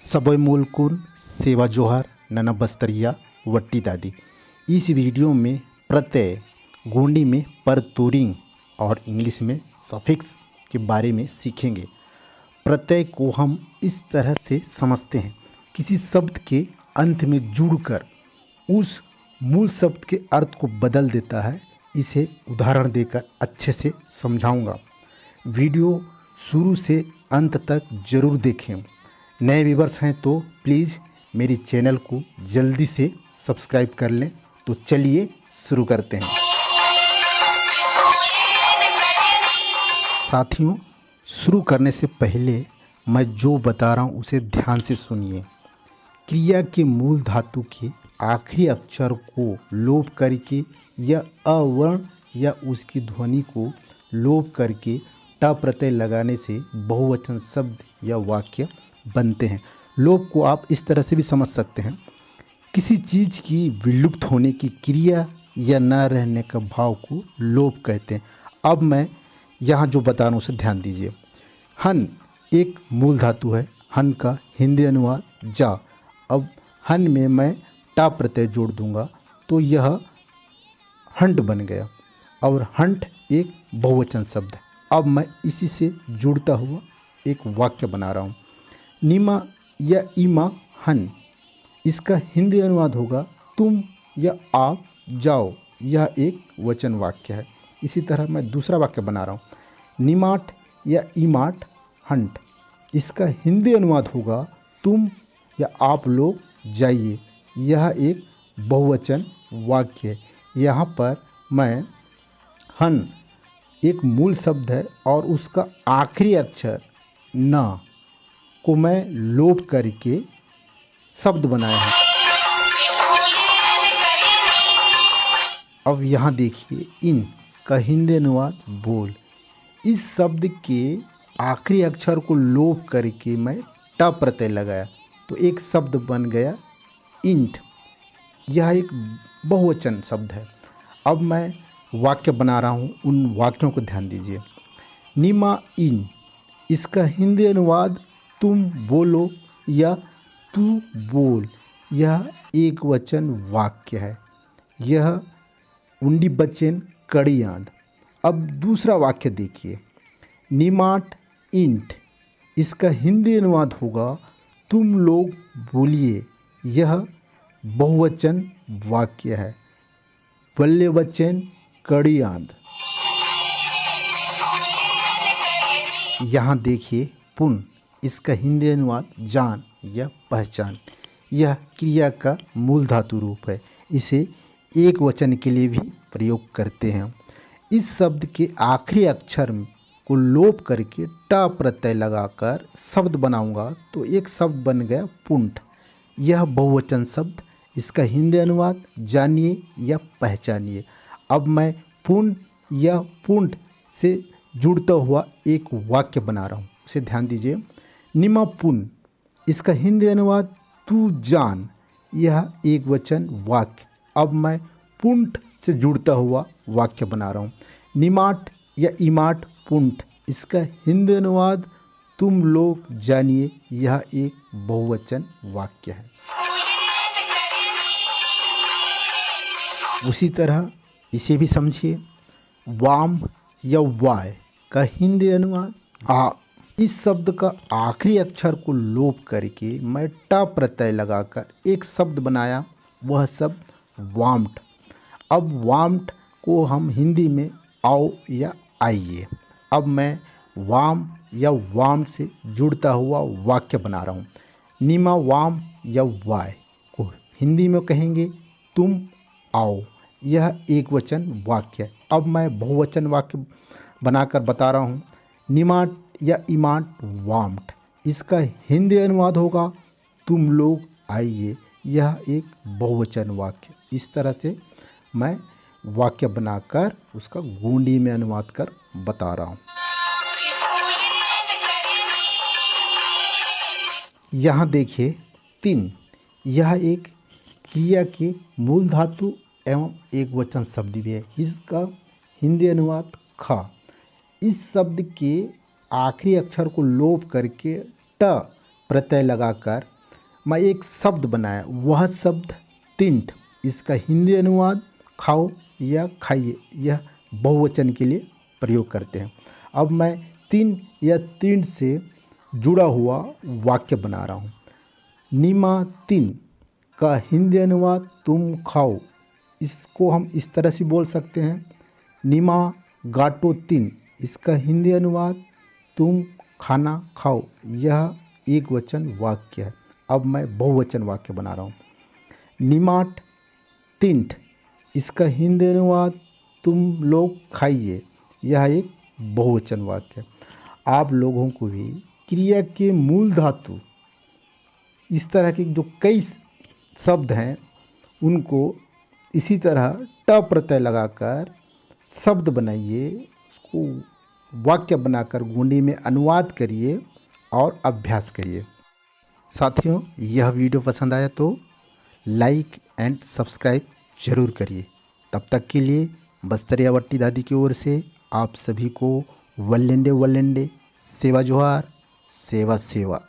सबोय मूलकुन सेवा जोहार नना बस्तरिया वट्टी दादी। इस वीडियो में प्रत्यय गोंडी में परतोरिंग और इंग्लिश में सफिक्स के बारे में सीखेंगे। प्रत्यय को हम इस तरह से समझते हैं, किसी शब्द के अंत में जुड़कर उस मूल शब्द के अर्थ को बदल देता है। इसे उदाहरण देकर अच्छे से समझाऊंगा। वीडियो शुरू से अंत तक ज़रूर देखें। नए व्यूअर्स हैं तो प्लीज़ मेरी चैनल को जल्दी से सब्सक्राइब कर लें। तो चलिए शुरू करते हैं। साथियों, शुरू करने से पहले मैं जो बता रहा हूँ उसे ध्यान से सुनिए। क्रिया के मूल धातु के आखिरी अक्षर को लोप करके या अवर्ण या उसकी ध्वनि को लोप करके ट प्रत्यय लगाने से बहुवचन शब्द या वाक्य बनते हैं। लोप को आप इस तरह से भी समझ सकते हैं, किसी चीज़ की विलुप्त होने की क्रिया या न रहने का भाव को लोप कहते हैं। अब मैं यहाँ जो बता रहा हूँ उसे ध्यान दीजिए। हन एक मूल धातु है। हन का हिंदी अनुवाद जा। अब हन में मैं टा प्रत्यय जोड़ दूंगा तो यह हंट बन गया और हंट एक बहुवचन शब्द है। अब मैं इसी से जुड़ता हुआ एक वाक्य बना रहा हूँ। निमा या इमा हन, इसका हिंदी अनुवाद होगा तुम या आप जाओ। यह एक वचन वाक्य है। इसी तरह मैं दूसरा वाक्य बना रहा हूँ। निमाट या इमाट हंट, इसका हिंदी अनुवाद होगा तुम या आप लोग जाइए। यह एक बहुवचन वाक्य है। यहाँ पर मैं हन एक मूल शब्द है और उसका आखिरी अक्षर न को मैं लोप करके शब्द बनाया है। अब यहाँ देखिए, इन का हिंदी अनुवाद बोल। इस शब्द के आखिरी अक्षर को लोप करके मैं ट प्रत्यय लगाया तो एक शब्द बन गया इंट। यह एक बहुवचन शब्द है। अब मैं वाक्य बना रहा हूँ, उन वाक्यों को ध्यान दीजिए। निमा इन, इसका हिंदी अनुवाद तुम बोलो या तू बोल। यह एक वचन वाक्य है। यह उंडी बचन कड़ी याद। अब दूसरा वाक्य देखिए। निमाट इंट, इसका हिंदी अनुवाद होगा तुम लोग बोलिए। यह बहुवचन वाक्य है। बल्ले वचन कड़ी याद। यहाँ देखिए पुन, इसका हिंदी अनुवाद जान या पहचान। यह क्रिया का मूल धातु रूप है। इसे एक वचन के लिए भी प्रयोग करते हैं। इस शब्द के आखिरी अक्षर को लोप करके ट प्रत्यय लगाकर शब्द बनाऊंगा तो एक शब्द बन गया पुंट। यह बहुवचन शब्द। इसका हिंदी अनुवाद जानिए या पहचानिए। अब मैं पुन या पुंट से जुड़ता हुआ एक वाक्य बना रहा हूँ, उसे ध्यान दीजिए। निमा पुन, इसका हिंदी अनुवाद तू जान। यह एक वचन वाक्य। अब मैं पुंट से जुड़ता हुआ वाक्य बना रहा हूँ। निमाट या इमाट पुंट, इसका हिंदी अनुवाद तुम लोग जानिए। यह एक बहुवचन वाक्य है। उसी तरह इसे भी समझिए। वाम या वाय का हिंदी अनुवाद आ। इस शब्द का आखिरी अक्षर को लोप करके मैं ट प्रत्यय लगाकर एक शब्द बनाया, वह शब्द वाम्ट। अब वाम्ट को हम हिंदी में आओ या आइए। अब मैं वाम या वाम से जुड़ता हुआ वाक्य बना रहा हूँ। निमा वाम या वाय को हिंदी में कहेंगे तुम आओ। यह एक वचन वाक्य है। अब मैं बहुवचन वाक्य बनाकर बता रहा हूँ। निमाट या इमाट वाम्ट, इसका हिंदी अनुवाद होगा तुम लोग आइए। यह एक बहुवचन वाक्य। इस तरह से मैं वाक्य बनाकर उसका गोंडी में अनुवाद कर बता रहा हूँ। यहाँ देखिए, तीन यह एक क्रिया के मूल धातु एवं एक वचन शब्द भी है। इसका हिंदी अनुवाद खा। इस शब्द के आखिरी अक्षर को लोप करके ट प्रत्यय लगाकर मैं एक शब्द बनाया, वह शब्द तिंट। इसका हिंदी अनुवाद खाओ या खाइए, यह बहुवचन के लिए प्रयोग करते हैं। अब मैं तीन या तीन से जुड़ा हुआ वाक्य बना रहा हूँ। निमा तीन का हिंदी अनुवाद तुम खाओ। इसको हम इस तरह से बोल सकते हैं, निमा गाटो तीन। इसका हिंदी अनुवाद तुम खाना खाओ। यह एक वचन वाक्य है। अब मैं बहुवचन वाक्य बना रहा हूँ। निमाट तिंट, इसका हिंदी अनुवाद तुम लोग खाइए। यह एक बहुवचन वाक्य है। आप लोगों को भी क्रिया के मूल धातु इस तरह के जो कई शब्द हैं उनको इसी तरह ट प्रत्यय लगाकर शब्द बनाइए, उसको वाक्य बनाकर गोंडी में अनुवाद करिए और अभ्यास करिए। साथियों, यह वीडियो पसंद आया तो लाइक एंड सब्सक्राइब ज़रूर करिए। तब तक के लिए बस्तरिया वट्टी दादी की ओर से आप सभी को वल्लेंडे वल्लेंडे, सेवा जोहार, सेवा सेवा।